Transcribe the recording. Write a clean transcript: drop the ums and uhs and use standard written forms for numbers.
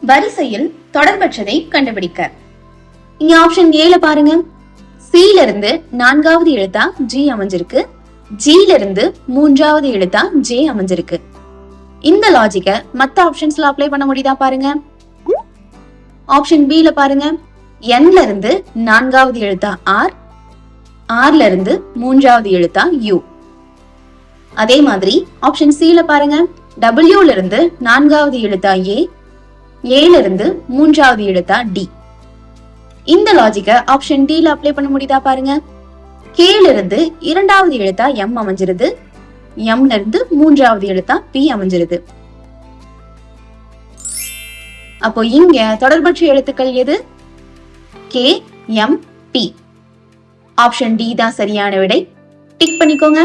வரிசையில் தொடர்பற்றதை கண்டுபிடிக்க. இங்க ஆப்ஷன் ஏல பாருங்க. C இருந்து 4வது எழுத்தா G அமைஞ்சிருக்கு. G இருந்து 3வது எழுத்தா J அமைஞ்சிருக்கு. இந்த லாஜிக்க மத்த ஆப்ஷன்ஸ்ல அப்ளை பண்ண முடியுதா பாருங்க. ஆப்ஷன் B பாருங்க. N இருந்து 4வது எழுத்தா R, R இருந்து 3வது எழுத்தா U. அதே மாதிரி ஆப்ஷன் C பாருங்க. W இருந்து 4வது எழுத்தா A, A இருந்து 3வது எழுத்தா D. இந்த லாஜிக்க ஆப்ஷன் D அப்ளை பண்ண முடியுதா பாருங்க. K இருந்து 2வது எழுத்தா M அமைஞ்சிருது. M இருந்து 3வது எழுத்தா P அமைஞ்சிருது. அப்போ இங்க தொடர்பற்ற எழுத்துக்கள் எது? K, M, P. Option D தான் சரியான விடை. டிக் பண்ணிக்கோங்க.